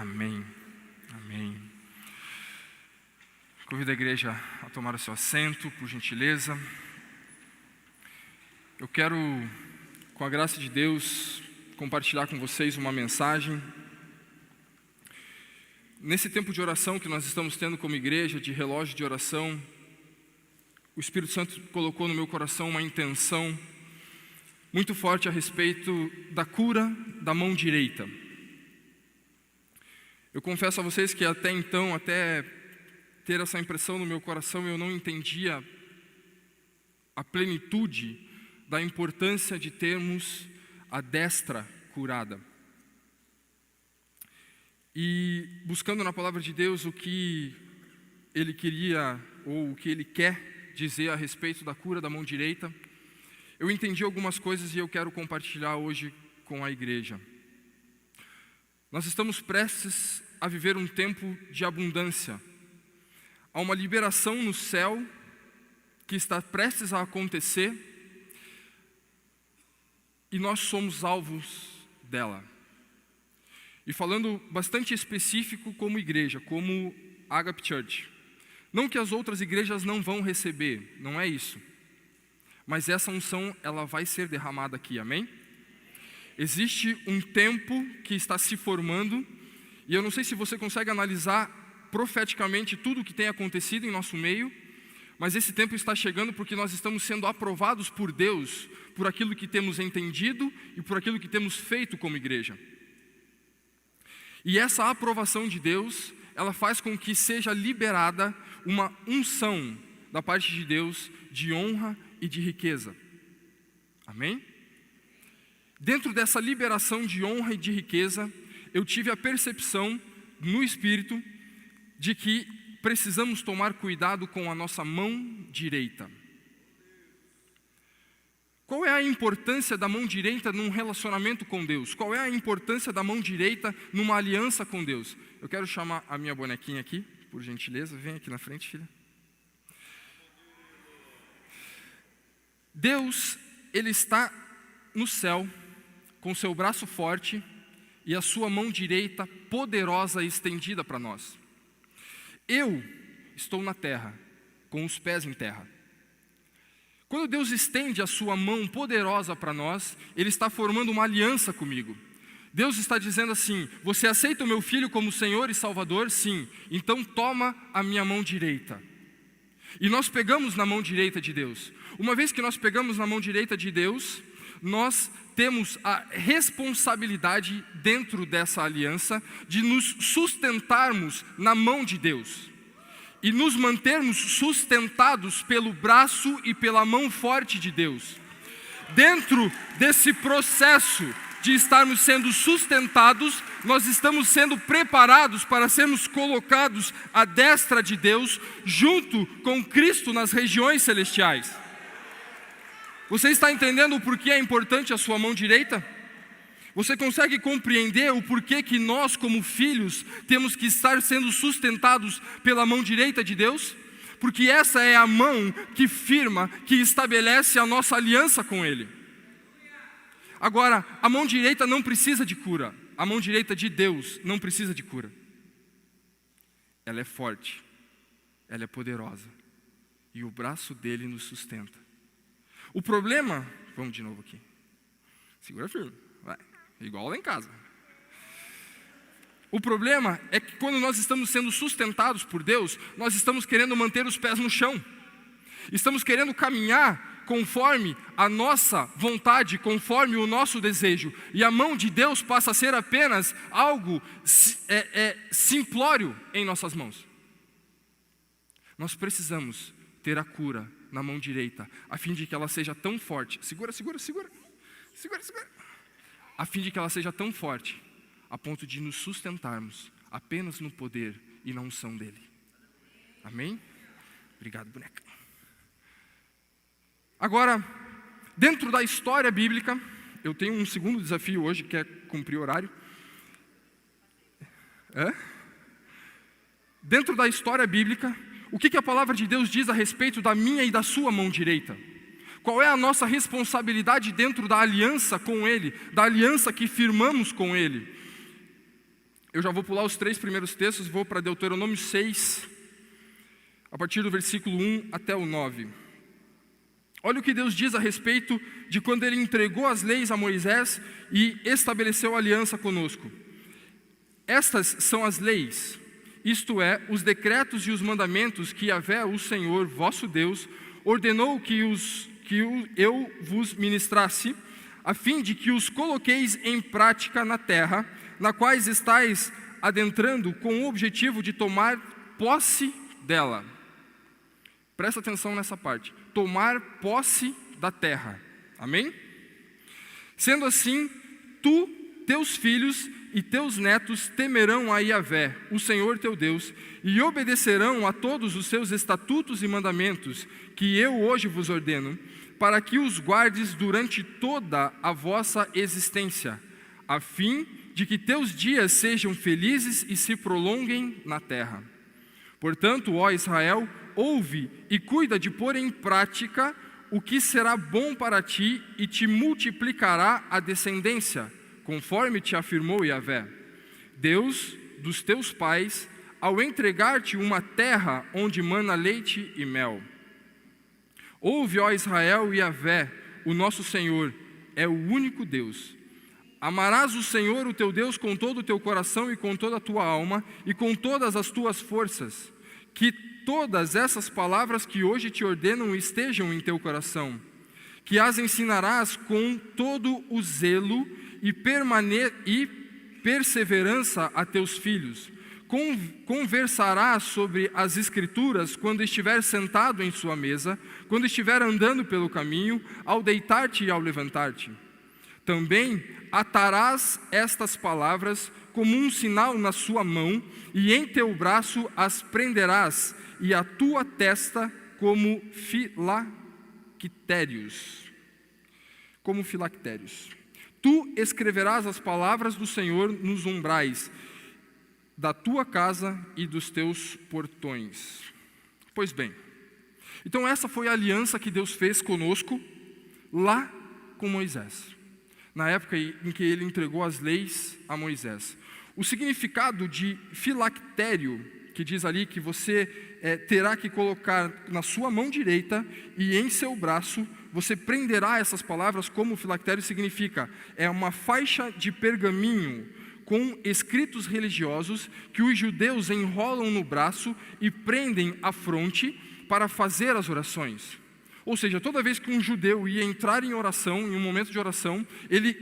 Amém. Amém. Convido a igreja a tomar o seu assento, por gentileza. Eu quero, com a graça de Deus, compartilhar com vocês uma mensagem. Nesse tempo de oração que nós estamos tendo como igreja, de relógio de oração, o Espírito Santo colocou no meu coração uma intenção muito forte a respeito da cura da mão direita. Eu confesso a vocês que até então, até ter essa impressão no meu coração, eu não entendia a plenitude da importância de termos a destra curada. E buscando na palavra de Deus o que Ele queria, ou o que Ele quer dizer a respeito da cura da mão direita, eu entendi algumas coisas e eu quero compartilhar hoje com a igreja. Nós estamos prestes a viver um tempo de abundância. Há uma liberação no céu que está prestes a acontecer e nós somos alvos dela. E falando bastante específico como igreja, como Agape Church. Não que as outras igrejas não vão receber, não é isso. Mas essa unção, ela vai ser derramada aqui, amém? Existe um tempo que está se formando, e eu não sei se você consegue analisar profeticamente tudo o que tem acontecido em nosso meio, mas esse tempo está chegando porque nós estamos sendo aprovados por Deus, por aquilo que temos entendido e por aquilo que temos feito como igreja. E essa aprovação de Deus, ela faz com que seja liberada uma unção da parte de Deus de honra e de riqueza. Amém? Dentro dessa liberação de honra e de riqueza, eu tive a percepção no Espírito de que precisamos tomar cuidado com a nossa mão direita. Qual é a importância da mão direita num relacionamento com Deus? Qual é a importância da mão direita numa aliança com Deus? Eu quero chamar a minha bonequinha aqui, por gentileza. Vem aqui na frente, filha. Deus, Ele está no céu, com seu braço forte e a sua mão direita poderosa e estendida para nós. Eu estou na terra, com os pés em terra. Quando Deus estende a sua mão poderosa para nós, Ele está formando uma aliança comigo. Deus está dizendo assim: você aceita o meu filho como Senhor e Salvador? Sim. Então toma a minha mão direita. E nós pegamos na mão direita de Deus. Uma vez que nós pegamos na mão direita de Deus, nós temos a responsabilidade dentro dessa aliança de nos sustentarmos na mão de Deus e nos mantermos sustentados pelo braço e pela mão forte de Deus. Dentro desse processo de estarmos sendo sustentados, nós estamos sendo preparados para sermos colocados à destra de Deus, junto com Cristo nas regiões celestiais. Você está entendendo o porquê é importante a sua mão direita? Você consegue compreender o porquê que nós, como filhos, temos que estar sendo sustentados pela mão direita de Deus? Porque essa é a mão que firma, que estabelece a nossa aliança com Ele. Agora, a mão direita não precisa de cura. A mão direita de Deus não precisa de cura. Ela é forte, ela é poderosa, e o braço dele nos sustenta. O problema, vamos de novo aqui, segura firme, vai, igual lá em casa. O problema é que quando nós estamos sendo sustentados por Deus, nós estamos querendo manter os pés no chão. Estamos querendo caminhar conforme a nossa vontade, conforme o nosso desejo. E a mão de Deus passa a ser apenas algo simplório em nossas mãos. Nós precisamos ter a cura na mão direita, a fim de que ela seja tão forte. Segura. A fim de que ela seja tão forte, a ponto de nos sustentarmos apenas no poder e na unção dele. Amém? Obrigado, boneca. Agora, dentro da história bíblica, eu tenho um segundo desafio hoje, que é cumprir o horário. Dentro da história bíblica, o que a palavra de Deus diz a respeito da minha e da sua mão direita? Qual é a nossa responsabilidade dentro da aliança com Ele, da aliança que firmamos com Ele? Eu já vou pular os 3 primeiros textos, vou para Deuteronômio 6, a partir do versículo 1 até o 9. Olha o que Deus diz a respeito de quando Ele entregou as leis a Moisés e estabeleceu aliança conosco. Estas são as leis, isto é, os decretos e os mandamentos que Yahvé, o Senhor, vosso Deus, ordenou que eu vos ministrasse, a fim de que os coloqueis em prática na terra, na quais estáis adentrando com o objetivo de tomar posse dela. Presta atenção nessa parte. Tomar posse da terra. Amém? Sendo assim, tu, teus filhos e teus netos temerão a Yahvé, o Senhor teu Deus, e obedecerão a todos os seus estatutos e mandamentos, que eu hoje vos ordeno, para que os guardes durante toda a vossa existência, a fim de que teus dias sejam felizes e se prolonguem na terra. Portanto, ó Israel, ouve e cuida de pôr em prática o que será bom para ti e te multiplicará a descendência, conforme te afirmou Yahvé, Deus dos teus pais, ao entregar-te uma terra onde mana leite e mel. Ouve, ó Israel, Yahvé, o nosso Senhor, é o único Deus. Amarás o Senhor, o teu Deus, com todo o teu coração e com toda a tua alma e com todas as tuas forças. Que todas essas palavras que hoje te ordenam estejam em teu coração. Que as ensinarás com todo o zelo e perseverança a teus filhos. Conversarás sobre as Escrituras quando estiver sentado em sua mesa, quando estiver andando pelo caminho, ao deitar-te e ao levantar-te. Também atarás estas palavras como um sinal na sua mão, e em teu braço as prenderás, e a tua testa como filactérios. Tu escreverás as palavras do Senhor nos umbrais da tua casa e dos teus portões. Pois bem, então essa foi a aliança que Deus fez conosco lá com Moisés, na época em que ele entregou as leis a Moisés. O significado de filactério, que diz ali que você terá que colocar na sua mão direita e em seu braço, você prenderá essas palavras, como filactério significa, é uma faixa de pergaminho com escritos religiosos que os judeus enrolam no braço e prendem à fronte para fazer as orações. Ou seja, toda vez que um judeu ia entrar em oração, em um momento de oração, ele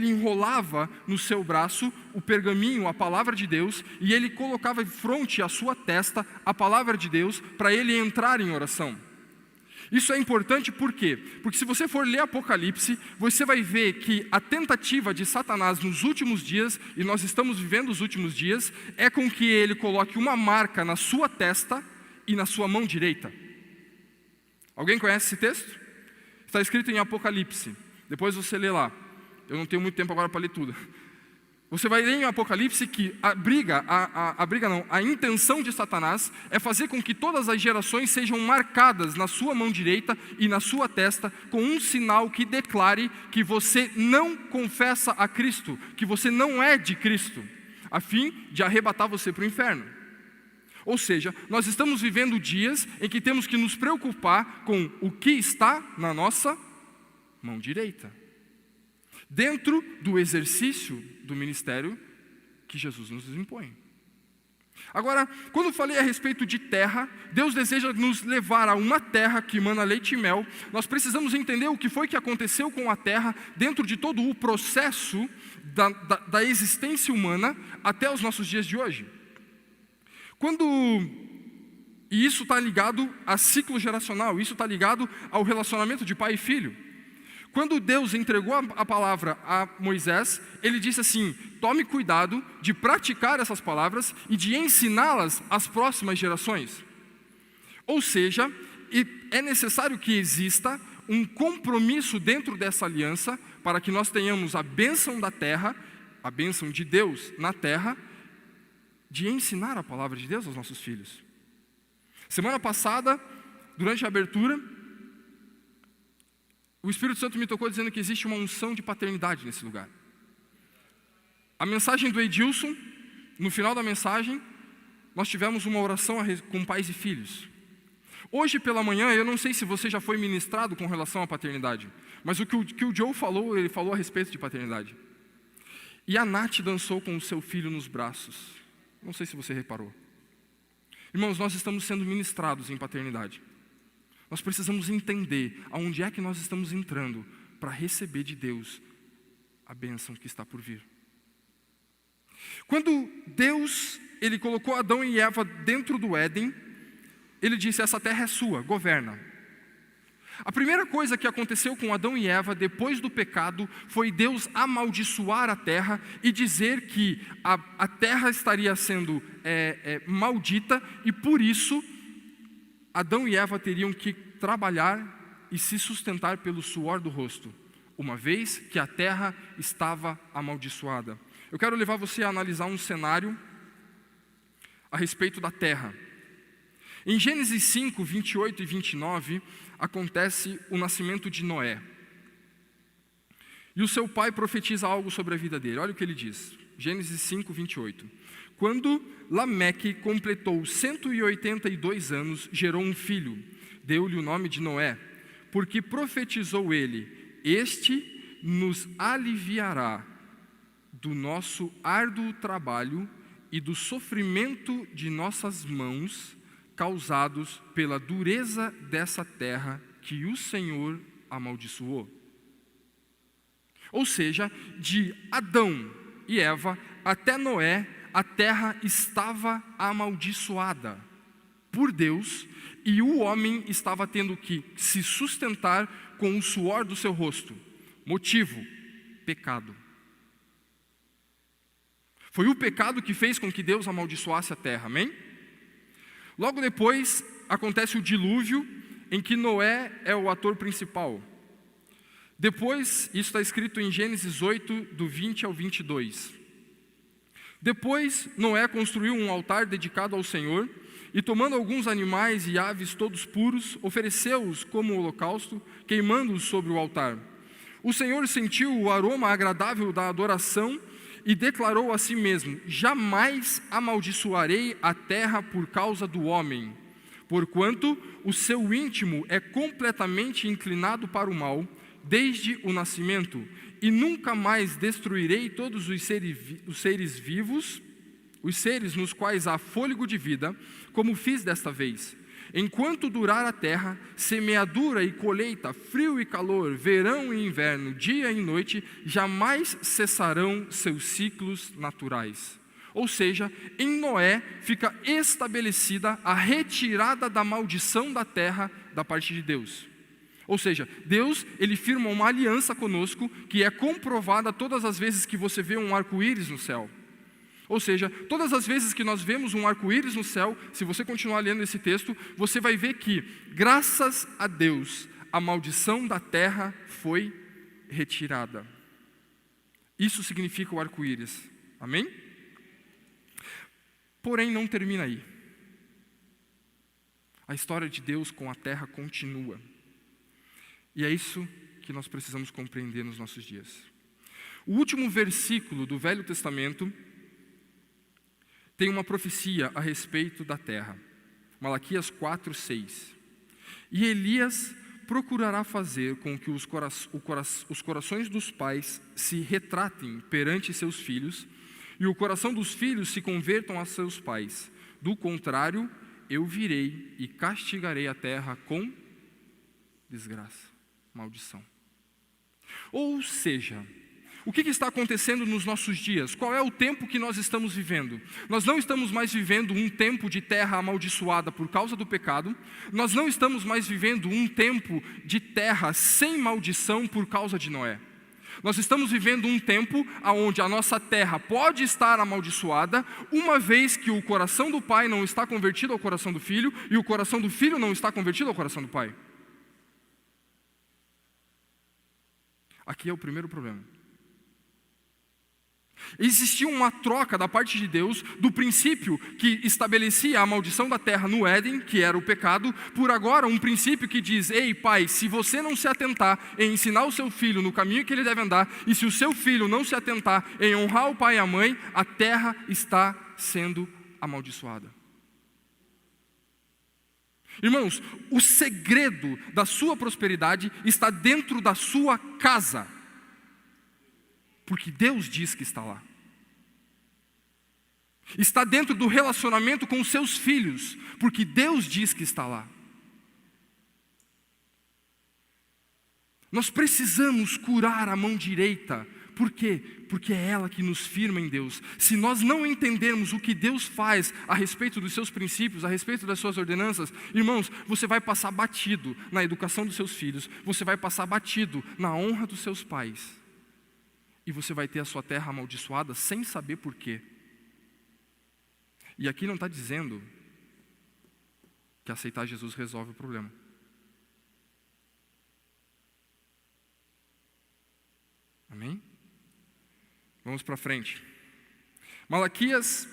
enrolava no seu braço o pergaminho, a palavra de Deus, e ele colocava em fronte à sua testa a palavra de Deus para ele entrar em oração. Isso é importante por quê? Porque se você for ler Apocalipse, você vai ver que a tentativa de Satanás nos últimos dias, e nós estamos vivendo os últimos dias, é com que ele coloque uma marca na sua testa e na sua mão direita. Alguém conhece esse texto? Está escrito em Apocalipse. Depois você lê lá. Eu não tenho muito tempo agora para ler tudo. Você vai ler em Apocalipse que a intenção de Satanás é fazer com que todas as gerações sejam marcadas na sua mão direita e na sua testa com um sinal que declare que você não confessa a Cristo, que você não é de Cristo, a fim de arrebatar você para o inferno. Ou seja, nós estamos vivendo dias em que temos que nos preocupar com o que está na nossa mão direita, dentro do exercício do ministério que Jesus nos impõe. Agora, quando falei a respeito de terra, Deus deseja nos levar a uma terra que mana leite e mel. Nós precisamos entender o que foi que aconteceu com a terra dentro de todo o processo da existência humana até os nossos dias de hoje. E isso está ligado a ciclo geracional, isso está ligado ao relacionamento de pai e filho. Quando Deus entregou a palavra a Moisés, ele disse assim: tome cuidado de praticar essas palavras e de ensiná-las às próximas gerações. Ou seja, é necessário que exista um compromisso dentro dessa aliança para que nós tenhamos a bênção da terra, a bênção de Deus na terra, de ensinar a palavra de Deus aos nossos filhos. Semana passada, durante a abertura, o Espírito Santo me tocou dizendo que existe uma unção de paternidade nesse lugar. A mensagem do Edilson no final da mensagem, nós tivemos uma oração com pais e filhos. Hoje pela manhã, eu não sei se você já foi ministrado com relação à paternidade, mas o que o Joe falou, ele falou a respeito de paternidade. E a Nath dançou com o seu filho nos braços. Não sei se você reparou. Irmãos, nós estamos sendo ministrados em paternidade. Nós precisamos entender aonde é que nós estamos entrando para receber de Deus a bênção que está por vir. Quando Deus, Ele colocou Adão e Eva dentro do Éden, Ele disse, essa terra é sua, governa. A primeira coisa que aconteceu com Adão e Eva depois do pecado foi Deus amaldiçoar a terra e dizer que a terra estaria sendo maldita e por isso Adão e Eva teriam que trabalhar e se sustentar pelo suor do rosto, uma vez que a terra estava amaldiçoada. Eu quero levar você a analisar um cenário a respeito da terra. Em Gênesis 5, 28 e 29, acontece o nascimento de Noé. E o seu pai profetiza algo sobre a vida dele. Olha o que ele diz. Gênesis 5, 28. Quando Lameque completou 182 anos, gerou um filho. Deu-lhe o nome de Noé, porque profetizou ele, este nos aliviará do nosso árduo trabalho e do sofrimento de nossas mãos, causados pela dureza dessa terra que o Senhor amaldiçoou. Ou seja, de Adão e Eva até Noé, a terra estava amaldiçoada por Deus e o homem estava tendo que se sustentar com o suor do seu rosto. Motivo: pecado. Foi o pecado que fez com que Deus amaldiçoasse a terra, amém? Logo depois, acontece o dilúvio, em que Noé é o ator principal. Depois, isso está escrito em Gênesis 8, do 20 ao 22. Depois, Noé construiu um altar dedicado ao Senhor, e tomando alguns animais e aves todos puros, ofereceu-os como holocausto, queimando-os sobre o altar. O Senhor sentiu o aroma agradável da adoração, e declarou a si mesmo, jamais amaldiçoarei a terra por causa do homem, porquanto o seu íntimo é completamente inclinado para o mal, desde o nascimento, e nunca mais destruirei todos os seres vivos, os seres nos quais há fôlego de vida, como fiz desta vez. Enquanto durar a terra, semeadura e colheita, frio e calor, verão e inverno, dia e noite, jamais cessarão seus ciclos naturais. Ou seja, em Noé fica estabelecida a retirada da maldição da terra da parte de Deus. Ou seja, Deus, Ele firma uma aliança conosco que é comprovada todas as vezes que você vê um arco-íris no céu. Ou seja, todas as vezes que nós vemos um arco-íris no céu, se você continuar lendo esse texto, você vai ver que, graças a Deus, a maldição da terra foi retirada. Isso significa o arco-íris. Amém? Porém, não termina aí. A história de Deus com a terra continua. E é isso que nós precisamos compreender nos nossos dias. O último versículo do Velho Testamento tem uma profecia a respeito da terra. Malaquias 4, 6. E Elias procurará fazer com que os corações dos pais se retratem perante seus filhos, e o coração dos filhos se convertam a seus pais. Do contrário, eu virei e castigarei a terra com desgraça, maldição. Ou seja, o que está acontecendo nos nossos dias? Qual é o tempo que nós estamos vivendo? Nós não estamos mais vivendo um tempo de terra amaldiçoada por causa do pecado. Nós não estamos mais vivendo um tempo de terra sem maldição por causa de Noé. Nós estamos vivendo um tempo onde a nossa terra pode estar amaldiçoada, uma vez que o coração do pai não está convertido ao coração do filho, e o coração do filho não está convertido ao coração do pai. Aqui é o primeiro problema. Existia uma troca da parte de Deus do princípio que estabelecia a maldição da terra no Éden, que era o pecado, por agora um princípio que diz: ei pai, se você não se atentar em ensinar o seu filho no caminho que ele deve andar, e se o seu filho não se atentar em honrar o pai e a mãe, a terra está sendo amaldiçoada. Irmãos, o segredo da sua prosperidade está dentro da sua casa, porque Deus diz que está lá. Está dentro do relacionamento com os seus filhos, porque Deus diz que está lá. Nós precisamos curar a mão direita. Por quê? Porque é ela que nos firma em Deus. Se nós não entendermos o que Deus faz a respeito dos seus princípios, a respeito das suas ordenanças, irmãos, você vai passar batido na educação dos seus filhos, você vai passar batido na honra dos seus pais, e você vai ter a sua terra amaldiçoada sem saber por quê. E aqui não está dizendo que aceitar Jesus resolve o problema. Amém? Vamos para frente. Malaquias,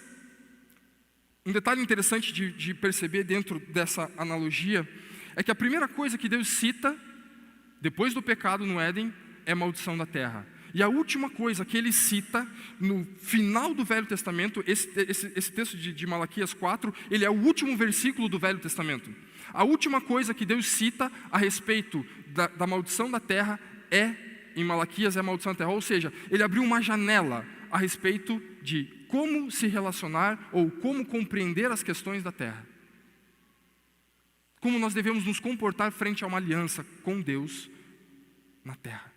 um detalhe interessante de perceber dentro dessa analogia, é que a primeira coisa que Deus cita, depois do pecado no Éden, é a maldição da terra. E a última coisa que ele cita, no final do Velho Testamento, esse texto de Malaquias 4, ele é o último versículo do Velho Testamento. A última coisa que Deus cita a respeito da maldição da terra em Malaquias, é a maldição da terra. Ou seja, ele abriu uma janela a respeito de como se relacionar ou como compreender as questões da terra. Como nós devemos nos comportar frente a uma aliança com Deus na terra.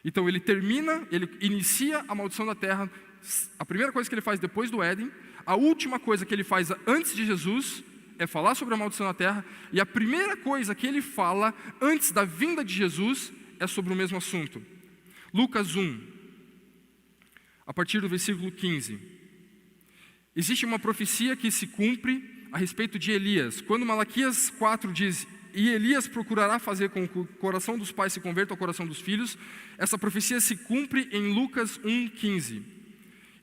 Então ele inicia a maldição da terra. A primeira coisa que ele faz depois do Éden, a última coisa que ele faz antes de Jesus é falar sobre a maldição da terra, e a primeira coisa que ele fala antes da vinda de Jesus é sobre o mesmo assunto. Lucas 1, a partir do versículo 15. Existe uma profecia que se cumpre a respeito de Elias. Quando Malaquias 4 diz: e Elias procurará fazer com que o coração dos pais se converta ao coração dos filhos, essa profecia se cumpre em Lucas 1,15.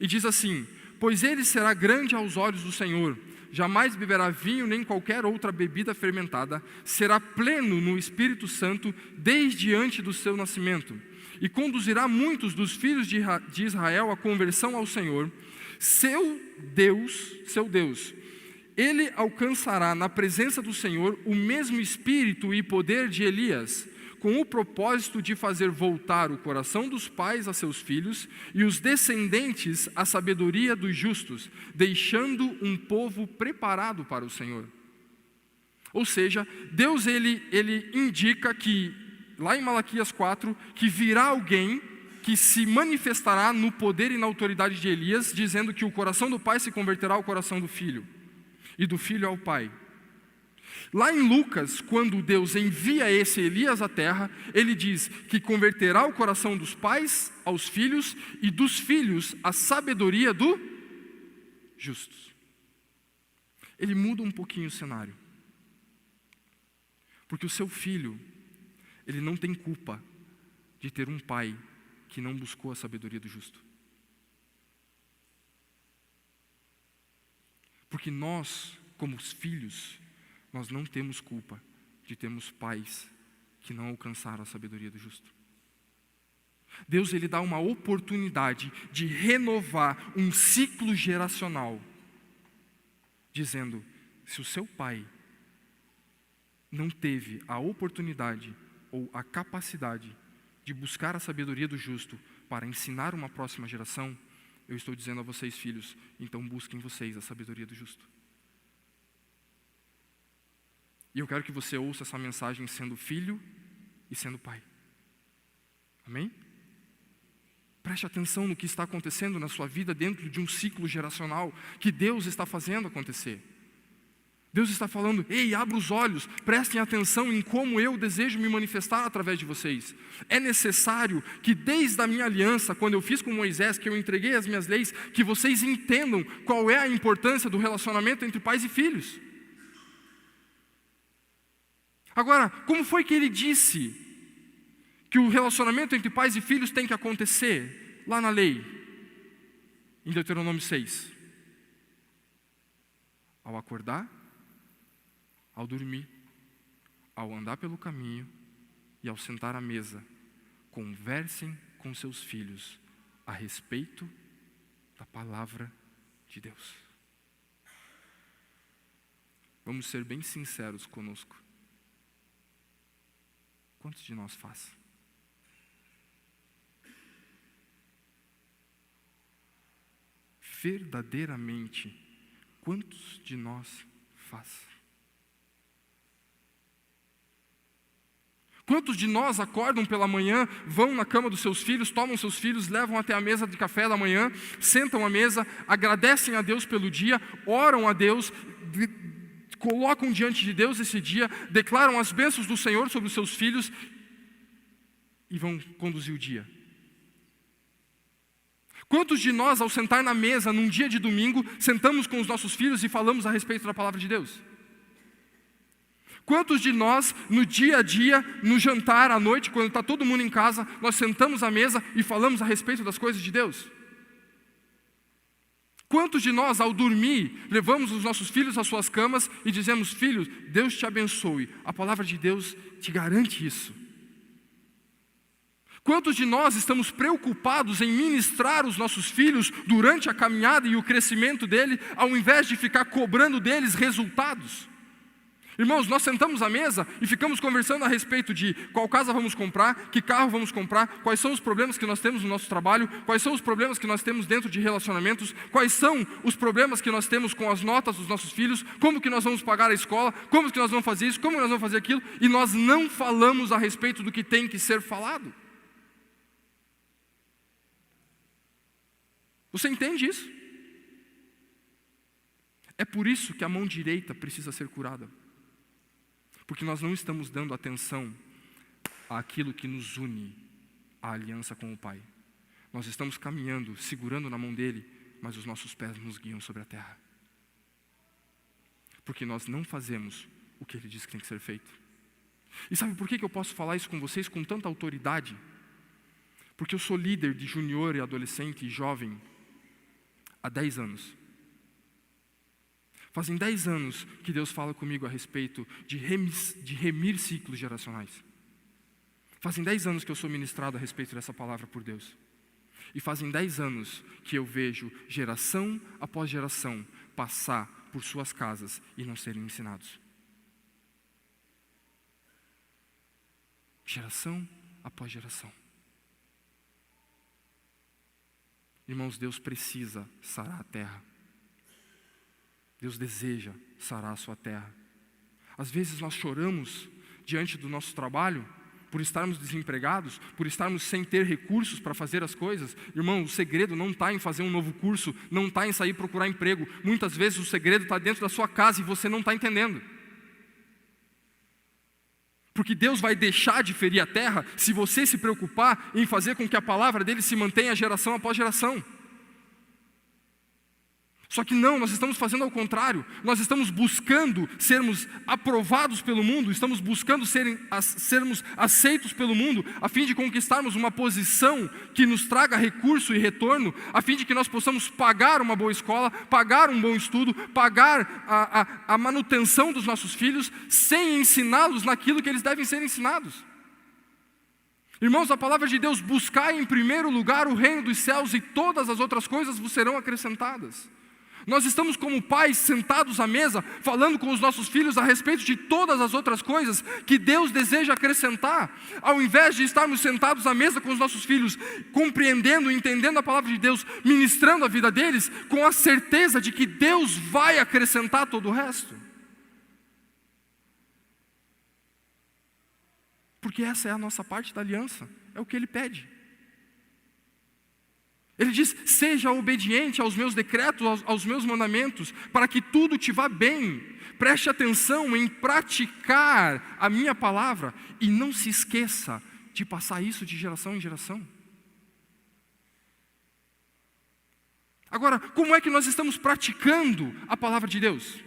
E diz assim: pois ele será grande aos olhos do Senhor, jamais beberá vinho nem qualquer outra bebida fermentada, será pleno no Espírito Santo desde antes do seu nascimento, e conduzirá muitos dos filhos de Israel à conversão ao Senhor, seu Deus. Ele alcançará na presença do Senhor o mesmo espírito e poder de Elias, com o propósito de fazer voltar o coração dos pais a seus filhos e os descendentes à sabedoria dos justos, deixando um povo preparado para o Senhor. Ou seja, Deus ele indica que, lá em Malaquias 4, que virá alguém que se manifestará no poder e na autoridade de Elias, dizendo que o coração do pai se converterá ao coração do filho, e do filho ao pai. Lá em Lucas, quando Deus envia esse Elias à terra, ele diz que converterá o coração dos pais aos filhos e dos filhos à sabedoria do justos. Ele muda um pouquinho o cenário. Porque o seu filho, ele não tem culpa de ter um pai que não buscou a sabedoria do justo. Porque nós, como os filhos, nós não temos culpa de termos pais que não alcançaram a sabedoria do justo. Deus ele dá uma oportunidade de renovar um ciclo geracional, dizendo: se o seu pai não teve a oportunidade ou a capacidade de buscar a sabedoria do justo para ensinar uma próxima geração, eu estou dizendo a vocês, filhos, então busquem vocês a sabedoria do justo. E eu quero que você ouça essa mensagem sendo filho e sendo pai. Amém? Preste atenção no que está acontecendo na sua vida dentro de um ciclo geracional que Deus está fazendo acontecer. Deus está falando: ei, abra os olhos, prestem atenção em como eu desejo me manifestar através de vocês. É necessário que desde a minha aliança, quando eu fiz com Moisés, que eu entreguei as minhas leis, que vocês entendam qual é a importância do relacionamento entre pais e filhos. Agora, como foi que ele disse que o relacionamento entre pais e filhos tem que acontecer? Lá na lei, em Deuteronômio 6. Ao acordar, ao dormir, ao andar pelo caminho e ao sentar à mesa, conversem com seus filhos a respeito da palavra de Deus. Vamos ser bem sinceros conosco. Quantos de nós faz? Verdadeiramente, quantos de nós faz? Quantos de nós acordam pela manhã, vão na cama dos seus filhos, tomam seus filhos, levam até a mesa de café da manhã, sentam à mesa, agradecem a Deus pelo dia, oram a Deus, colocam diante de Deus esse dia, declaram as bênçãos do Senhor sobre os seus filhos e vão conduzir o dia? Quantos de nós, ao sentar na mesa num dia de domingo, sentamos com os nossos filhos e falamos a respeito da palavra de Deus? Quantos de nós, no dia a dia, no jantar, à noite, quando está todo mundo em casa, nós sentamos à mesa e falamos a respeito das coisas de Deus? Quantos de nós, ao dormir, levamos os nossos filhos às suas camas e dizemos: filhos, Deus te abençoe, a palavra de Deus te garante isso? Quantos de nós estamos preocupados em ministrar os nossos filhos durante a caminhada e o crescimento dele, ao invés de ficar cobrando deles resultados? Irmãos, nós sentamos à mesa e ficamos conversando a respeito de qual casa vamos comprar, que carro vamos comprar, quais são os problemas que nós temos no nosso trabalho, quais são os problemas que nós temos dentro de relacionamentos, quais são os problemas que nós temos com as notas dos nossos filhos, como que nós vamos pagar a escola, como que nós vamos fazer isso, como nós vamos fazer aquilo, e nós não falamos a respeito do que tem que ser falado. Você entende isso? É por isso que a mão direita precisa ser curada. Porque nós não estamos dando atenção àquilo que nos une, à aliança com o Pai. Nós estamos caminhando, segurando na mão dele, mas os nossos pés nos guiam sobre a terra. Porque nós não fazemos o que ele diz que tem que ser feito. E sabe por que eu posso falar isso com vocês com tanta autoridade? Porque eu sou líder de junior e adolescente e jovem há 10 anos. Fazem 10 anos que Deus fala comigo a respeito de remir ciclos geracionais. Fazem 10 anos que eu sou ministrado a respeito dessa palavra por Deus. E fazem 10 anos que eu vejo geração após geração passar por suas casas e não serem ensinados. Geração após geração. Irmãos, Deus precisa sarar a terra. Deus deseja sarar a sua terra. Às vezes nós choramos diante do nosso trabalho, por estarmos desempregados, por estarmos sem ter recursos para fazer as coisas. Irmão, o segredo não está em fazer um novo curso, não está em sair procurar emprego. Muitas vezes o segredo está dentro da sua casa e você não está entendendo. Porque Deus vai deixar de ferir a terra se você se preocupar em fazer com que a palavra dele se mantenha geração após geração. Só que não, nós estamos fazendo ao contrário. Nós estamos buscando sermos aprovados pelo mundo, estamos buscando sermos aceitos pelo mundo, a fim de conquistarmos uma posição que nos traga recurso e retorno, a fim de que nós possamos pagar uma boa escola, pagar um bom estudo, pagar a manutenção dos nossos filhos, sem ensiná-los naquilo que eles devem ser ensinados. Irmãos, a palavra de Deus: buscai em primeiro lugar o reino dos céus e todas as outras coisas vos serão acrescentadas. Nós estamos como pais sentados à mesa, falando com os nossos filhos a respeito de todas as outras coisas que Deus deseja acrescentar, ao invés de estarmos sentados à mesa com os nossos filhos, compreendendo e entendendo a palavra de Deus, ministrando a vida deles, com a certeza de que Deus vai acrescentar todo o resto. Porque essa é a nossa parte da aliança, é o que Ele pede. Ele diz: seja obediente aos meus decretos, aos meus mandamentos, para que tudo te vá bem. Preste atenção em praticar a minha palavra e não se esqueça de passar isso de geração em geração. Agora, como é que nós estamos praticando a palavra de Deus?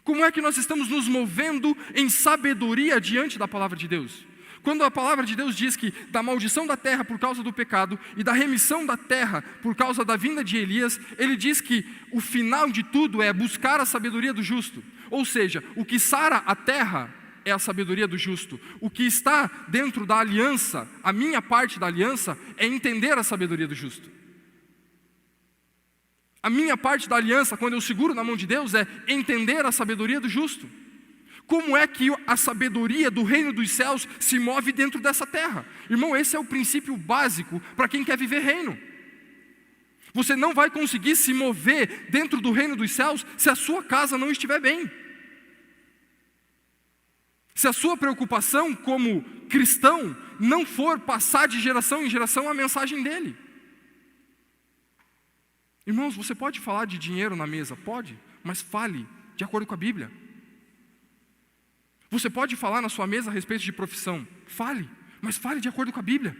Como é que nós estamos nos movendo em sabedoria diante da palavra de Deus? Quando a palavra de Deus diz que da maldição da terra por causa do pecado e da remissão da terra por causa da vinda de Elias, ele diz que o final de tudo é buscar a sabedoria do justo. Ou seja, o que sara a terra é a sabedoria do justo. O que está dentro da aliança, a minha parte da aliança, é entender a sabedoria do justo. A minha parte da aliança, quando eu seguro na mão de Deus, é entender a sabedoria do justo. Como é que a sabedoria do reino dos céus se move dentro dessa terra? Irmão, esse é o princípio básico para quem quer viver reino. Você não vai conseguir se mover dentro do reino dos céus se a sua casa não estiver bem. Se a sua preocupação como cristão não for passar de geração em geração a mensagem dele. Irmãos, você pode falar de dinheiro na mesa? Pode, mas fale de acordo com a Bíblia. Você pode falar na sua mesa a respeito de profissão? Fale, mas fale de acordo com a Bíblia.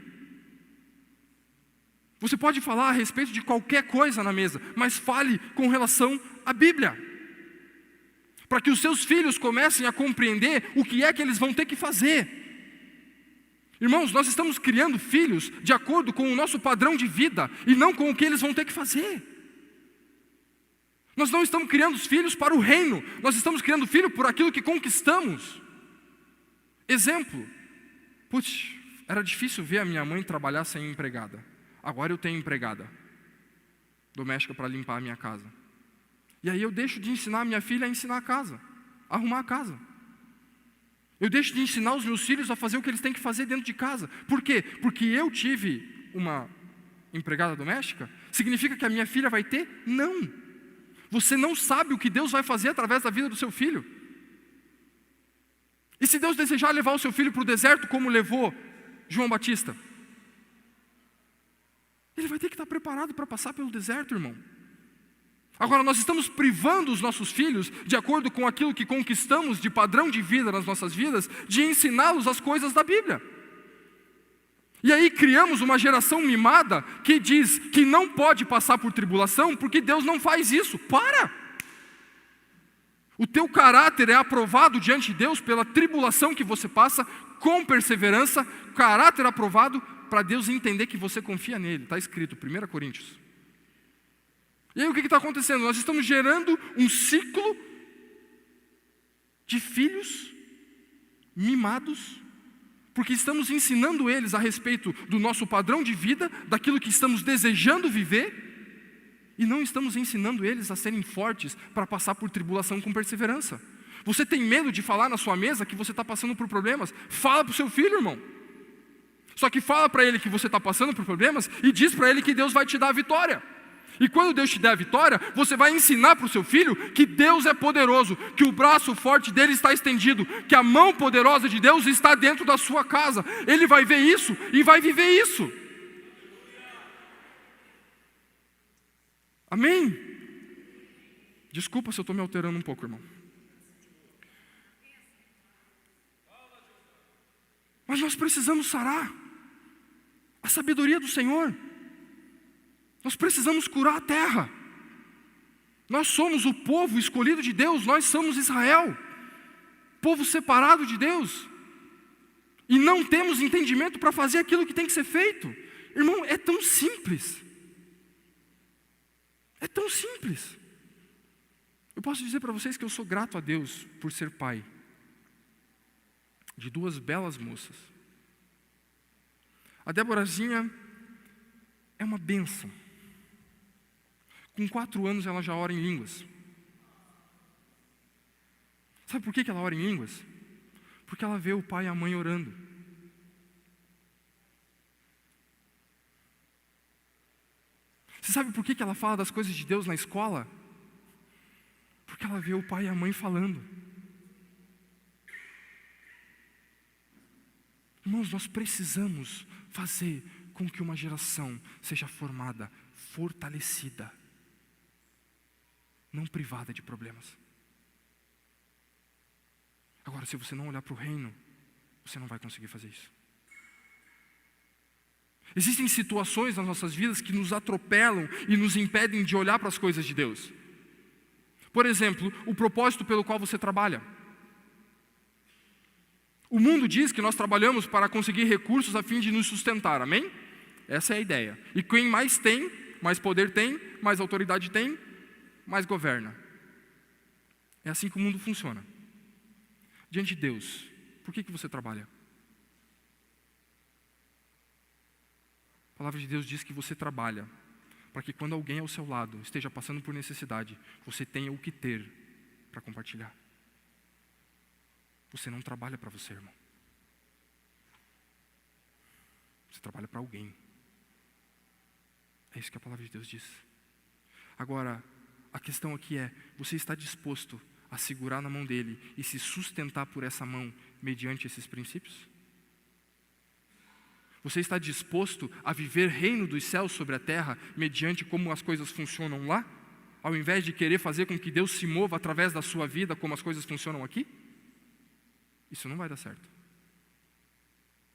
Você pode falar a respeito de qualquer coisa na mesa, mas fale com relação à Bíblia. Para que os seus filhos comecem a compreender o que é que eles vão ter que fazer. Irmãos, nós estamos criando filhos de acordo com o nosso padrão de vida e não com o que eles vão ter que fazer. Nós não estamos criando os filhos para o reino, nós estamos criando filho por aquilo que conquistamos. Exemplo, era difícil ver a minha mãe trabalhar sem empregada. Agora eu tenho empregada doméstica para limpar a minha casa. E aí eu deixo de ensinar a minha filha a ensinar a casa, a arrumar a casa. Eu deixo de ensinar os meus filhos a fazer o que eles têm que fazer dentro de casa. Por quê? Porque eu tive uma empregada doméstica? Significa que a minha filha vai ter? Não. Você não sabe o que Deus vai fazer através da vida do seu filho. E se Deus desejar levar o seu filho para o deserto, como levou João Batista? Ele vai ter que estar preparado para passar pelo deserto, irmão. Agora, nós estamos privando os nossos filhos, de acordo com aquilo que conquistamos de padrão de vida nas nossas vidas, de ensiná-los as coisas da Bíblia. E aí criamos uma geração mimada que diz que não pode passar por tribulação, porque Deus não faz isso. Para! O teu caráter é aprovado diante de Deus pela tribulação que você passa, com perseverança, caráter aprovado para Deus entender que você confia nele. Está escrito, 1 Coríntios. E aí o que está acontecendo? Nós estamos gerando um ciclo de filhos mimados, porque estamos ensinando eles a respeito do nosso padrão de vida, daquilo que estamos desejando viver, e não estamos ensinando eles a serem fortes para passar por tribulação com perseverança. Você tem medo de falar na sua mesa que você está passando por problemas? Fala para o seu filho, irmão. Só que fala para ele que você está passando por problemas e diz para ele que Deus vai te dar a vitória. E quando Deus te der a vitória, você vai ensinar para o seu filho que Deus é poderoso, que o braço forte dele está estendido, que a mão poderosa de Deus está dentro da sua casa. Ele vai ver isso e vai viver isso. Amém? Desculpa se eu estou me alterando um pouco, irmão. Mas nós precisamos sarar a sabedoria do Senhor. Nós precisamos curar a terra. Nós somos o povo escolhido de Deus, nós somos Israel, povo separado de Deus, e não temos entendimento para fazer aquilo que tem que ser feito. Irmão, é tão simples. É tão simples. Eu posso dizer para vocês que eu sou grato a Deus por ser pai de duas belas moças. A Déborazinha é uma bênção. Com 4 anos ela já ora em línguas. Sabe por que ela ora em línguas? Porque ela vê o pai e a mãe orando. Você sabe por que ela fala das coisas de Deus na escola? Porque ela vê o pai e a mãe falando. Irmãos, nós precisamos fazer com que uma geração seja formada, fortalecida, não privada de problemas. Agora, se você não olhar para o reino, você não vai conseguir fazer isso. Existem situações nas nossas vidas que nos atropelam e nos impedem de olhar para as coisas de Deus. Por exemplo, o propósito pelo qual você trabalha. O mundo diz que nós trabalhamos para conseguir recursos a fim de nos sustentar, amém? Essa é a ideia. E quem mais tem, mais poder tem, mais autoridade tem, mais governa. É assim que o mundo funciona. Diante de Deus, por que você trabalha? A palavra de Deus diz que você trabalha para que quando alguém ao seu lado esteja passando por necessidade, você tenha o que ter para compartilhar. Você não trabalha para você, irmão. Você trabalha para alguém. É isso que a palavra de Deus diz. Agora, a questão aqui é, você está disposto a segurar na mão dele e se sustentar por essa mão mediante esses princípios? Você está disposto a viver reino dos céus sobre a terra mediante como as coisas funcionam lá? Ao invés de querer fazer com que Deus se mova através da sua vida como as coisas funcionam aqui? Isso não vai dar certo.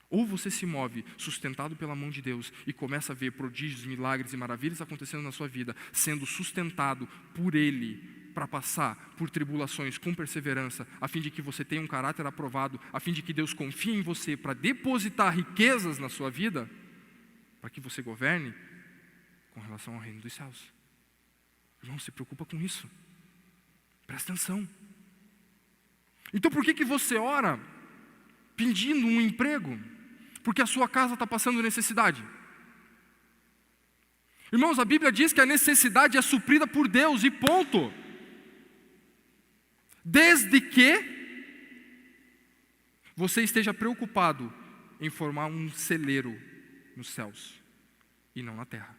Ou você se move sustentado pela mão de Deus e começa a ver prodígios, milagres e maravilhas acontecendo na sua vida, sendo sustentado por Ele para passar por tribulações com perseverança, a fim de que você tenha um caráter aprovado, a fim de que Deus confie em você para depositar riquezas na sua vida, para que você governe com relação ao reino dos céus. Irmão, se preocupa com isso. Presta atenção. Então por que você ora pedindo um emprego? Porque a sua casa está passando necessidade. Irmãos, a Bíblia diz que a necessidade é suprida por Deus e ponto. Desde que você esteja preocupado em formar um celeiro nos céus e não na terra.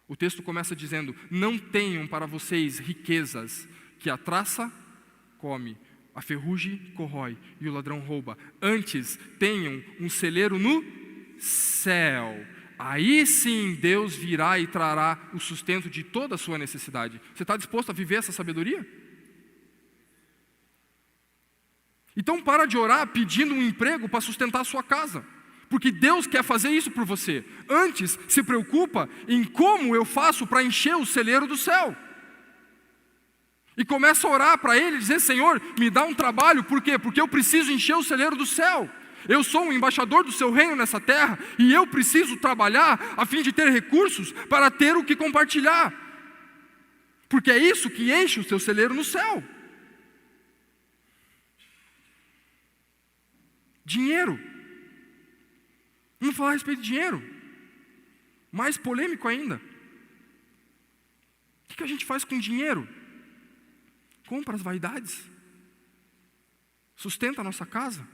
O texto começa dizendo, não tenham para vocês riquezas que a traça come, a ferrugem corrói e o ladrão rouba. Antes, tenham um celeiro no céu. Aí sim Deus virá e trará o sustento de toda a sua necessidade. Você está disposto a viver essa sabedoria? Então para de orar pedindo um emprego para sustentar a sua casa. Porque Deus quer fazer isso por você. Antes, se preocupa em como eu faço para encher o celeiro do céu. E começa a orar para Ele, dizer, Senhor, me dá um trabalho, por quê? Porque eu preciso encher o celeiro do céu. Eu sou um embaixador do seu reino nessa terra, e eu preciso trabalhar a fim de ter recursos para ter o que compartilhar. Porque é isso que enche o seu celeiro no céu. Dinheiro. Vamos falar a respeito de dinheiro. Mais polêmico ainda. O que a gente faz com dinheiro? Compra as vaidades, sustenta a nossa casa,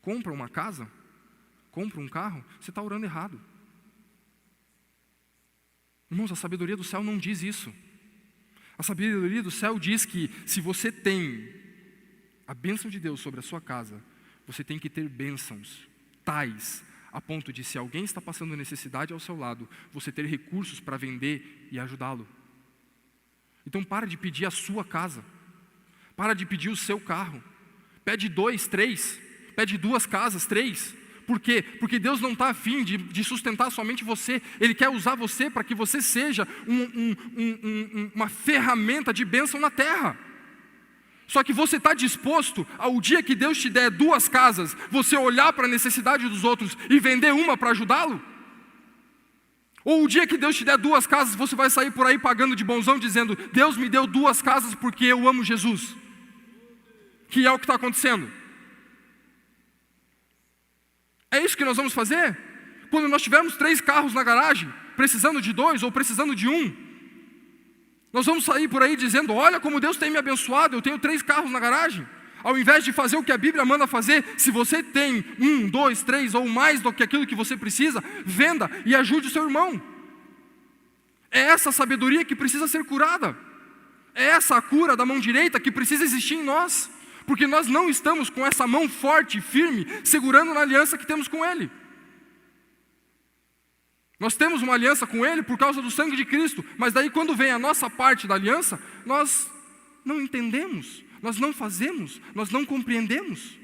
compra uma casa, compra um carro, você está orando errado. Irmãos, a sabedoria do céu não diz isso. A sabedoria do céu diz que se você tem a bênção de Deus sobre a sua casa, você tem que ter bênçãos tais a ponto de, se alguém está passando necessidade ao seu lado, você ter recursos para vender e ajudá-lo. Então para de pedir a sua casa, para de pedir o seu carro, pede 2, 3, pede 2 casas, 3. Por quê? Porque Deus não está afim de sustentar somente você, Ele quer usar você para que você seja uma ferramenta de bênção na terra. Só que você está disposto, ao dia que Deus te der 2 casas, você olhar para a necessidade dos outros e vender uma para ajudá-lo? Ou o dia que Deus te der 2 casas, você vai sair por aí pagando de bonzão, dizendo, Deus me deu 2 casas porque eu amo Jesus? Que é o que está acontecendo. É isso que nós vamos fazer? Quando nós tivermos 3 carros na garagem, precisando de 2 ou precisando de 1, nós vamos sair por aí dizendo, olha como Deus tem me abençoado, eu tenho 3 carros na garagem. Ao invés de fazer o que a Bíblia manda fazer, se você tem 1, 2, 3 ou mais do que aquilo que você precisa, venda e ajude o seu irmão. É essa sabedoria que precisa ser curada. É essa a cura da mão direita que precisa existir em nós. Porque nós não estamos com essa mão forte e firme, segurando na aliança que temos com Ele. Nós temos uma aliança com Ele por causa do sangue de Cristo, mas daí quando vem a nossa parte da aliança, nós não entendemos, nós não fazemos, nós não compreendemos.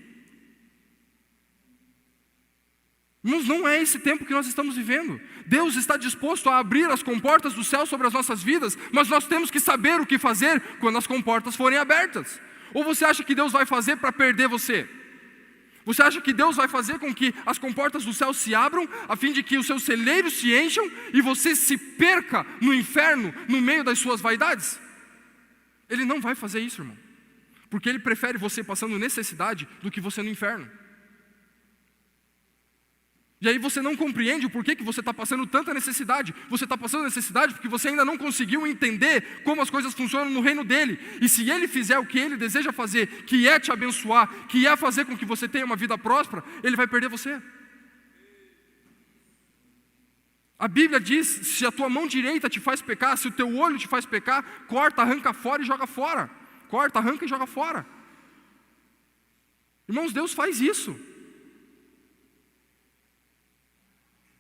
Mas não é esse tempo que nós estamos vivendo. Deus está disposto a abrir as comportas do céu sobre as nossas vidas, mas nós temos que saber o que fazer quando as comportas forem abertas. Ou você acha que Deus vai fazer para perder você? Você acha que Deus vai fazer com que as comportas do céu se abram, a fim de que os seus celeiros se encham e você se perca no inferno, no meio das suas vaidades? Ele não vai fazer isso, irmão. Porque Ele prefere você passando necessidade do que você no inferno. E aí você não compreende o porquê que você está passando tanta necessidade. Você está passando necessidade porque você ainda não conseguiu entender como as coisas funcionam no reino dele. E se ele fizer o que ele deseja fazer, que é te abençoar, que é fazer com que você tenha uma vida próspera, ele vai perder você. A Bíblia diz, se a tua mão direita te faz pecar, se o teu olho te faz pecar, corta, arranca fora e joga fora. Corta, arranca e joga fora. Irmãos, Deus faz isso.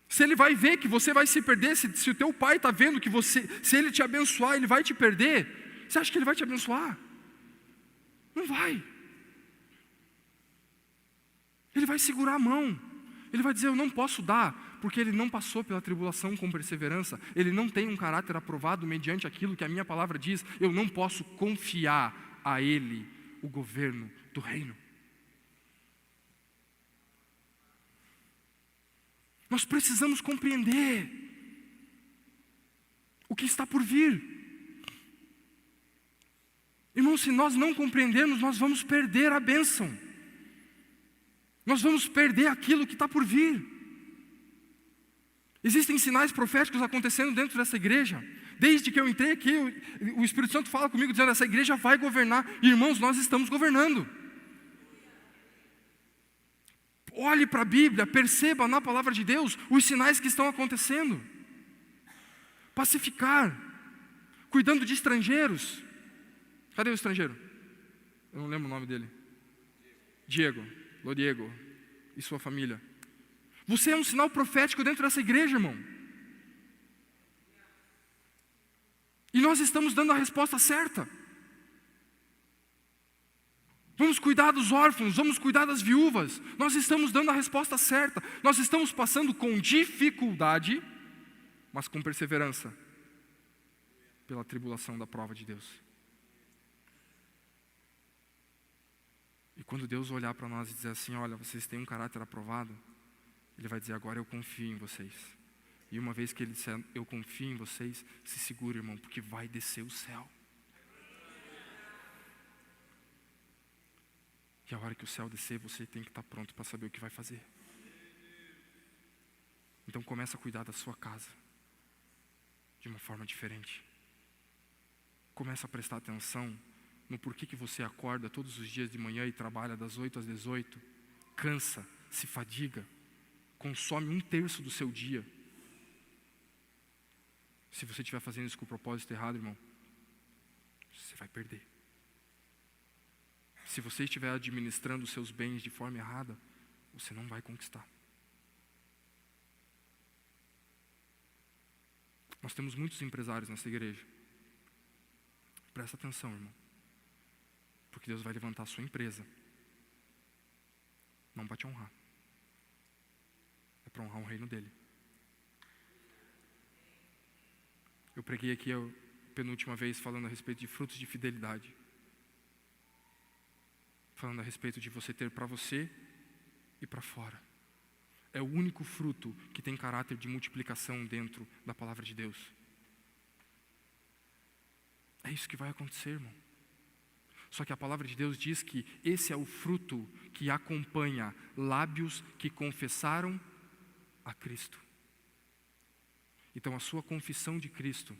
Se ele vai ver que você vai se perder, se o teu pai está vendo que você, se ele te abençoar, ele vai te perder, você acha que ele vai te abençoar? Não vai. Ele vai segurar a mão. Ele vai dizer, eu não posso dar, porque ele não passou pela tribulação com perseverança. Ele não tem um caráter aprovado mediante aquilo que a minha palavra diz. Eu não posso confiar a ele o governo do reino. Nós precisamos compreender o que está por vir. Irmãos, se nós não compreendermos, nós vamos perder a bênção. Nós vamos perder aquilo que está por vir. Existem sinais proféticos acontecendo dentro dessa igreja. Desde que eu entrei aqui, o Espírito Santo fala comigo dizendo, essa igreja vai governar. Irmãos, nós estamos governando. Olhe para a Bíblia, perceba na palavra de Deus os sinais que estão acontecendo. Pacificar, cuidando de estrangeiros. Cadê o estrangeiro? Eu não lembro o nome dele. Diego, Lodiego e sua família. Você é um sinal profético dentro dessa igreja, irmão. E nós estamos dando a resposta certa. Vamos cuidar dos órfãos, vamos cuidar das viúvas. Nós estamos dando a resposta certa. Nós estamos passando com dificuldade, mas com perseverança, pela tribulação da prova de Deus. E quando Deus olhar para nós e dizer assim, olha, vocês têm um caráter aprovado, Ele vai dizer, agora eu confio em vocês. E uma vez que Ele disser, eu confio em vocês, se segura, irmão, porque vai descer o céu. E a hora que o céu descer, você tem que estar pronto para saber o que vai fazer. Então começa a cuidar da sua casa de uma forma diferente. Começa a prestar atenção no porquê que você acorda todos os dias de manhã e trabalha das 8 às 18, cansa, se fadiga, consome 1/3 do seu dia. Se você estiver fazendo isso com o propósito errado, irmão, você vai perder. Se você estiver administrando os seus bens de forma errada, você não vai conquistar. Nós temos muitos empresários nessa igreja. Presta atenção, irmão. Porque Deus vai levantar a sua empresa. Não para te honrar. É para honrar o reino dele. Eu preguei aqui a penúltima vez falando a respeito de frutos de fidelidade. Falando a respeito de você ter para você e para fora. É o único fruto que tem caráter de multiplicação dentro da palavra de Deus. É isso que vai acontecer, irmão. Só que a palavra de Deus diz que esse é o fruto que acompanha lábios que confessaram a Cristo. Então a sua confissão de Cristo,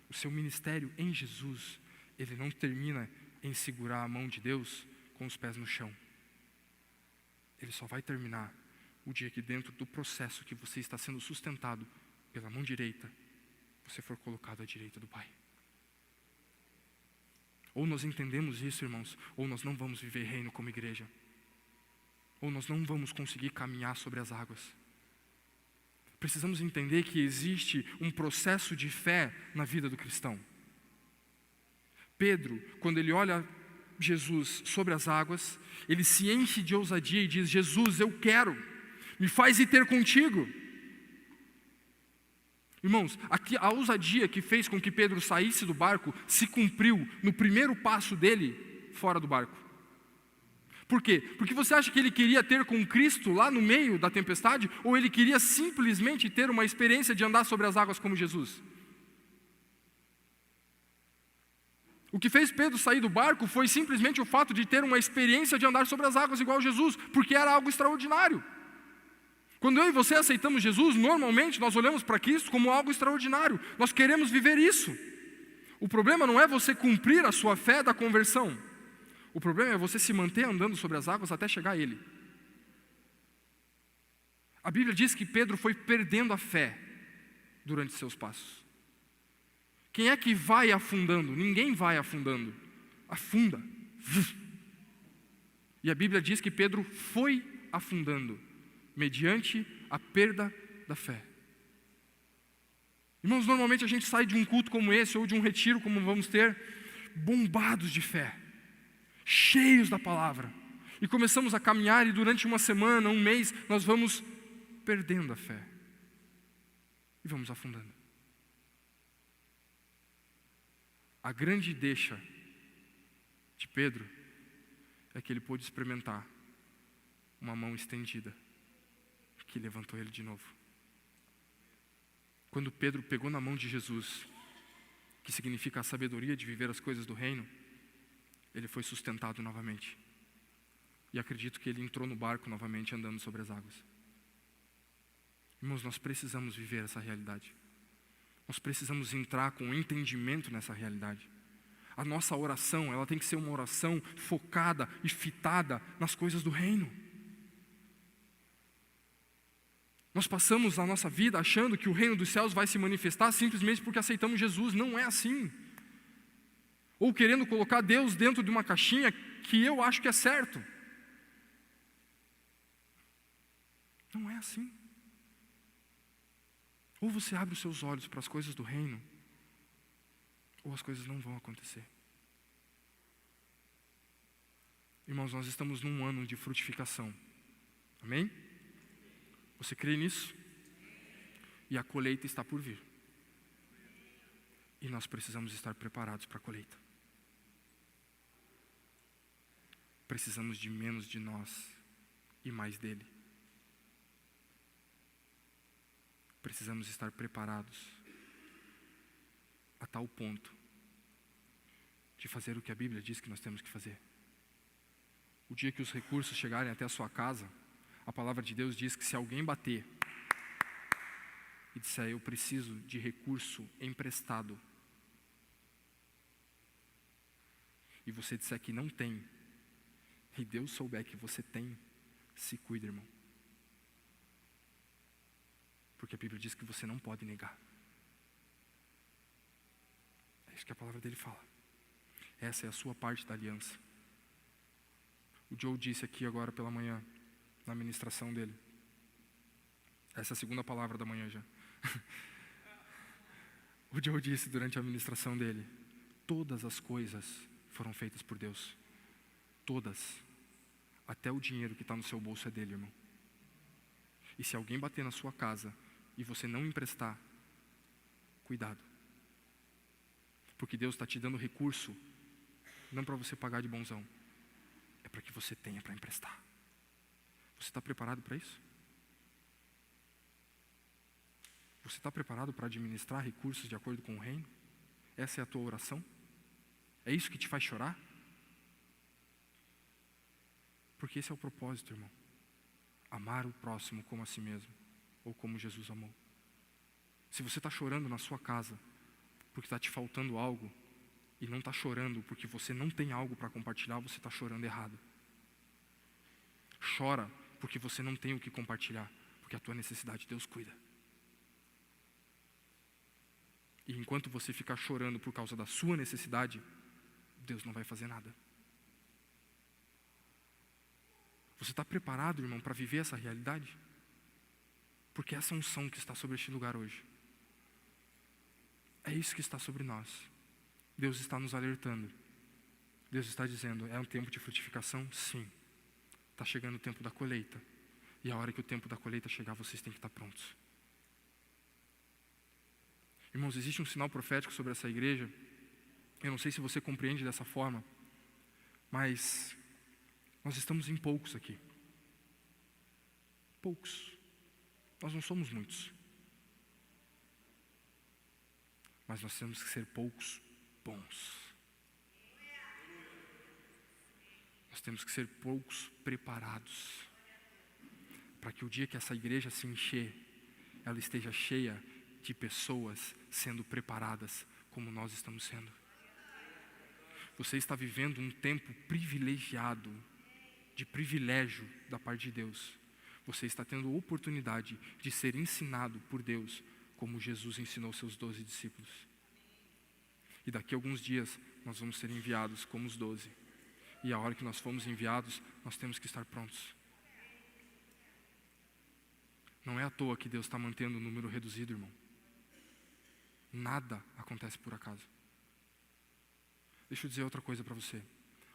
o seu ministério em Jesus, ele não termina em segurar a mão de Deus com os pés no chão. Ele só vai terminar o dia que dentro do processo que você está sendo sustentado pela mão direita, você for colocado à direita do Pai. Ou nós entendemos isso, irmãos, ou nós não vamos viver reino como igreja. Ou nós não vamos conseguir caminhar sobre as águas. Precisamos entender que existe um processo de fé na vida do cristão. Pedro, quando ele olha Jesus sobre as águas, ele se enche de ousadia e diz, Jesus, eu quero, me faz ir ter contigo. Irmãos, aqui a ousadia que fez com que Pedro saísse do barco se cumpriu no primeiro passo dele fora do barco. Por quê? Porque você acha que ele queria ter com Cristo lá no meio da tempestade, ou ele queria simplesmente ter uma experiência de andar sobre as águas como Jesus? O que fez Pedro sair do barco foi simplesmente o fato de ter uma experiência de andar sobre as águas igual Jesus, porque era algo extraordinário. Quando eu e você aceitamos Jesus, normalmente nós olhamos para Cristo como algo extraordinário. Nós queremos viver isso. O problema não é você cumprir a sua fé da conversão. O problema é você se manter andando sobre as águas até chegar a Ele. A Bíblia diz que Pedro foi perdendo a fé durante seus passos. Quem é que vai afundando? Ninguém vai afundando. Afunda. E a Bíblia diz que Pedro foi afundando, mediante a perda da fé. Irmãos, normalmente a gente sai de um culto como esse, ou de um retiro como vamos ter, bombados de fé, cheios da palavra, e começamos a caminhar, e durante uma semana, um mês, nós vamos perdendo a fé, e vamos afundando. A grande deixa de Pedro é que ele pôde experimentar uma mão estendida, que levantou ele de novo. Quando Pedro pegou na mão de Jesus, que significa a sabedoria de viver as coisas do reino, ele foi sustentado novamente. E acredito que ele entrou no barco novamente, andando sobre as águas. Irmãos, nós precisamos viver essa realidade. Nós precisamos entrar com entendimento nessa realidade. A nossa oração, ela tem que ser uma oração focada e fitada nas coisas do reino. Nós passamos a nossa vida achando que o reino dos céus vai se manifestar simplesmente porque aceitamos Jesus. Não é assim. Ou querendo colocar Deus dentro de uma caixinha que eu acho que é certo. Não é assim. Ou você abre os seus olhos para as coisas do reino, ou as coisas não vão acontecer. Irmãos, nós estamos num ano de frutificação. Amém? Você crê nisso? E a colheita está por vir. E nós precisamos estar preparados para a colheita. Precisamos de menos de nós e mais dele. Precisamos estar preparados a tal ponto de fazer o que a Bíblia diz que nós temos que fazer. O dia que os recursos chegarem até a sua casa, a palavra de Deus diz que se alguém bater e disser, eu preciso de recurso emprestado, e você disser que não tem, e Deus souber que você tem, se cuida, irmão. Porque a Bíblia diz que você não pode negar. É isso que a palavra dele fala. Essa é a sua parte da aliança. O Joe disse aqui agora pela manhã, na ministração dele. Essa é a segunda palavra da manhã já. O Joe disse durante a ministração dele, todas as coisas foram feitas por Deus. Todas. Até o dinheiro que está no seu bolso é dele, irmão. E se alguém bater na sua casa e você não emprestar, cuidado. Porque Deus está te dando recurso, não para você pagar de bonzão, é para que você tenha para emprestar. Você está preparado para isso? Você está preparado para administrar recursos de acordo com o reino? Essa é a tua oração? É isso que te faz chorar? Porque esse é o propósito, irmão. Amar o próximo como a si mesmo, ou como Jesus amou. Se você está chorando na sua casa, porque está te faltando algo, e não está chorando porque você não tem algo para compartilhar, você está chorando errado. Chora porque você não tem o que compartilhar, porque a tua necessidade Deus cuida. E enquanto você ficar chorando por causa da sua necessidade, Deus não vai fazer nada. Você está preparado, irmão, para viver essa realidade? Porque essa unção que está sobre este lugar hoje, é isso que está sobre nós. Deus está nos alertando. Deus está dizendo, é um tempo de frutificação? Sim. Está chegando o tempo da colheita. E a hora que o tempo da colheita chegar, vocês têm que estar prontos. Irmãos, existe um sinal profético sobre essa igreja. Eu não sei se você compreende dessa forma, mas nós estamos em poucos aqui. Poucos. Nós não somos muitos. Mas nós temos que ser poucos bons. Nós temos que ser poucos preparados para que o dia que essa igreja se encher, ela esteja cheia de pessoas sendo preparadas como nós estamos sendo. Você está vivendo um tempo privilegiado, de privilégio da parte de Deus. Você está tendo a oportunidade de ser ensinado por Deus, como Jesus ensinou seus 12 discípulos. E daqui a alguns dias, nós vamos ser enviados como os 12. E a hora que nós formos enviados, nós temos que estar prontos. Não é à toa que Deus está mantendo o número reduzido, irmão. Nada acontece por acaso. Deixa eu dizer outra coisa para você.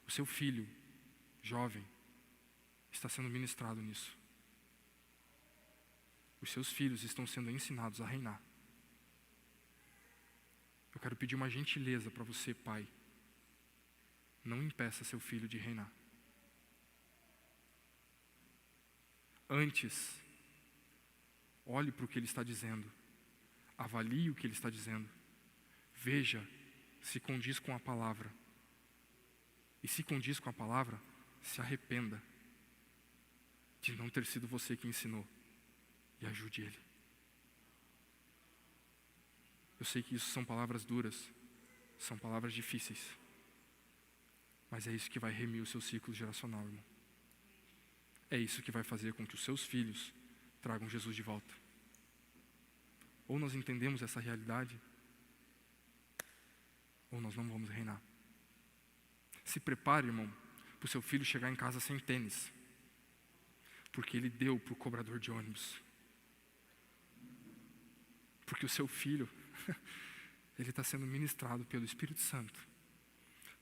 O seu filho, jovem, está sendo ministrado nisso. Os seus filhos estão sendo ensinados a reinar. Eu quero pedir uma gentileza para você, pai. Não impeça seu filho de reinar. Antes, olhe para o que ele está dizendo. Avalie o que ele está dizendo. Veja se condiz com a palavra. E se condiz com a palavra, se arrependa de não ter sido você que ensinou. E ajude ele. Eu sei que isso são palavras duras, são palavras difíceis. Mas é isso que vai remir o seu ciclo geracional, irmão. É isso que vai fazer com que os seus filhos tragam Jesus de volta. Ou nós entendemos essa realidade, ou nós não vamos reinar. Se prepare, irmão, para o seu filho chegar em casa sem tênis, porque ele deu para o cobrador de ônibus. Porque o seu filho, ele está sendo ministrado pelo Espírito Santo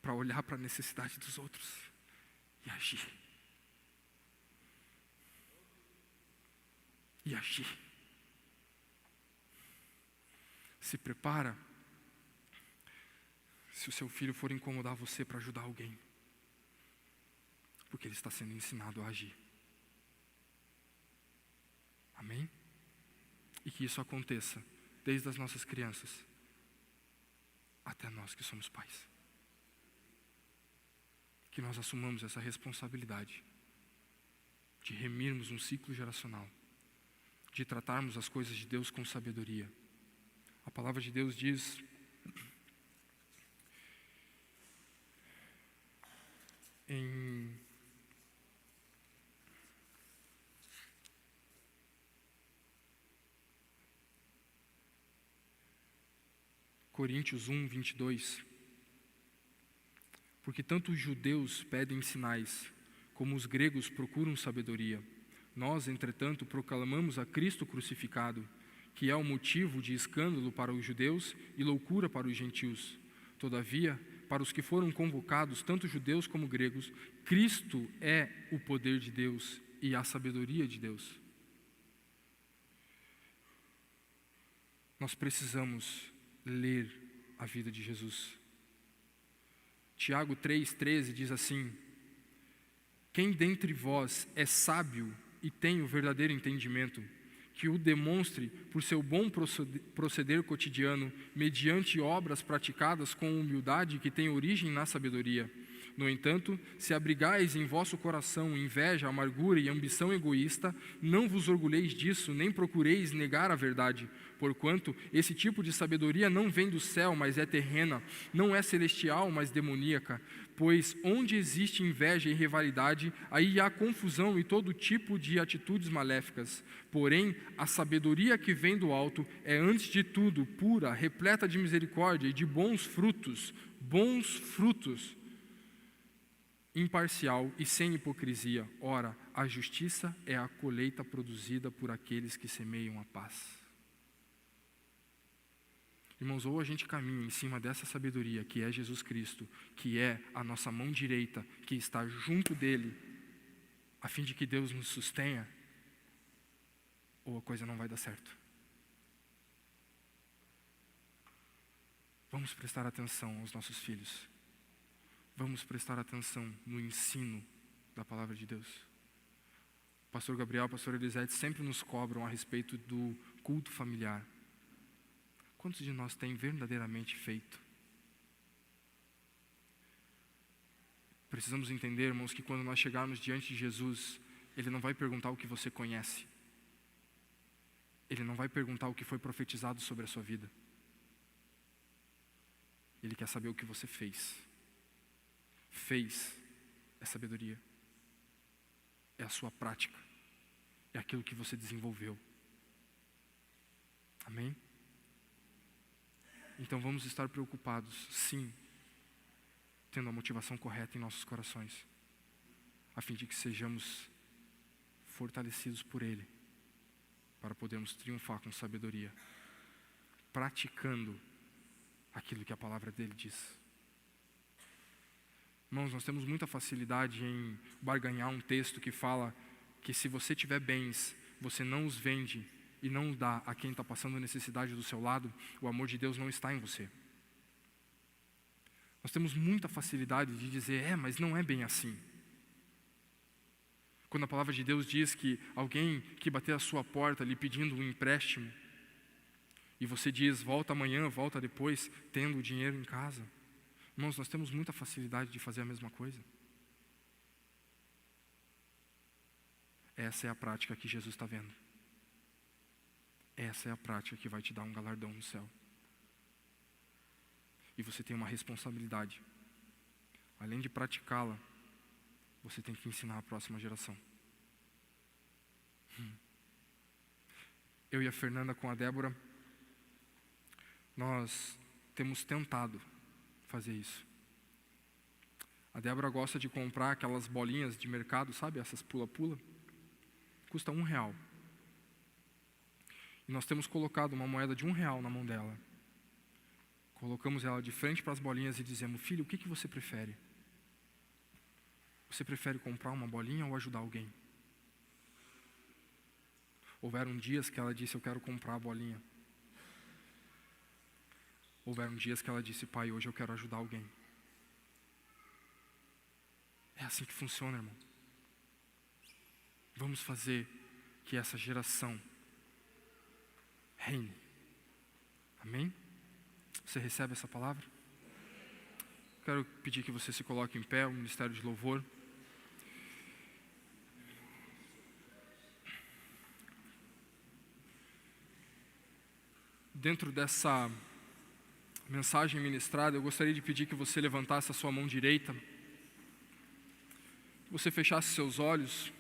para olhar para a necessidade dos outros e agir. E agir. Se prepara se o seu filho for incomodar você para ajudar alguém, porque ele está sendo ensinado a agir. Amém? E que isso aconteça desde as nossas crianças até nós que somos pais. Que nós assumamos essa responsabilidade de remirmos um ciclo geracional, de tratarmos as coisas de Deus com sabedoria. A palavra de Deus diz em Coríntios 1, 22, porque tanto os judeus pedem sinais, como os gregos procuram sabedoria. Nós, entretanto, proclamamos a Cristo crucificado, que é o motivo de escândalo para os judeus e loucura para os gentios. Todavia, para os que foram convocados, tanto judeus como gregos, Cristo é o poder de Deus e a sabedoria de Deus. Nós precisamos ler a vida de Jesus. Tiago 3,13 diz assim: quem dentre vós é sábio e tem o verdadeiro entendimento, que o demonstre por seu bom proceder cotidiano, mediante obras praticadas com humildade que tem origem na sabedoria. No entanto, se abrigais em vosso coração inveja, amargura e ambição egoísta, não vos orgulheis disso, nem procureis negar a verdade. Porquanto esse tipo de sabedoria não vem do céu, mas é terrena, não é celestial, mas demoníaca. Pois onde existe inveja e rivalidade, aí há confusão e todo tipo de atitudes maléficas. Porém, a sabedoria que vem do alto é antes de tudo pura, repleta de misericórdia e de bons frutos, imparcial e sem hipocrisia. Ora, a justiça é a colheita produzida por aqueles que semeiam a paz. Irmãos, ou a gente caminha em cima dessa sabedoria que é Jesus Cristo, que é a nossa mão direita, que está junto dele, a fim de que Deus nos sustenha, ou a coisa não vai dar certo. Vamos prestar atenção aos nossos filhos. Vamos prestar atenção no ensino da palavra de Deus. O pastor Gabriel, a pastora Elisete sempre nos cobram a respeito do culto familiar. Quantos de nós têm verdadeiramente feito? Precisamos entender, irmãos, que quando nós chegarmos diante de Jesus, Ele não vai perguntar o que você conhece. Ele não vai perguntar o que foi profetizado sobre a sua vida. Ele quer saber o que você fez. Fez é sabedoria. É a sua prática. É aquilo que você desenvolveu. Amém? Então vamos estar preocupados, sim, tendo a motivação correta em nossos corações, a fim de que sejamos fortalecidos por Ele, para podermos triunfar com sabedoria, praticando aquilo que a palavra dele diz. Irmãos, nós temos muita facilidade em barganhar um texto que fala que se você tiver bens, você não os vende e não dá a quem está passando necessidade do seu lado, o amor de Deus não está em você. Nós temos muita facilidade de dizer, mas não é bem assim. Quando a palavra de Deus diz que alguém que bater a sua porta lhe pedindo um empréstimo, e você diz, volta amanhã, volta depois, tendo o dinheiro em casa. Irmãos, nós temos muita facilidade de fazer a mesma coisa. Essa é a prática que Jesus está vendo. Essa é a prática que vai te dar um galardão no céu. E você tem uma responsabilidade. Além de praticá-la, você tem que ensinar a próxima geração. Eu e a Fernanda com a Débora, nós temos tentado fazer isso. A Débora gosta de comprar aquelas bolinhas de mercado, sabe? Essas pula-pula. Custa R$1. E nós temos colocado uma moeda de R$1 na mão dela. Colocamos ela de frente para as bolinhas e dizemos, filho, o que você prefere? Você prefere comprar uma bolinha ou ajudar alguém? Houveram dias que ela disse, eu quero comprar a bolinha. Houveram dias que ela disse, pai, hoje eu quero ajudar alguém. É assim que funciona, irmão. Vamos fazer que essa geração reine. Amém? Você recebe essa palavra? Quero pedir que você se coloque em pé, o ministério de louvor. Dentro dessa mensagem ministrada, eu gostaria de pedir que você levantasse a sua mão direita, que você fechasse seus olhos.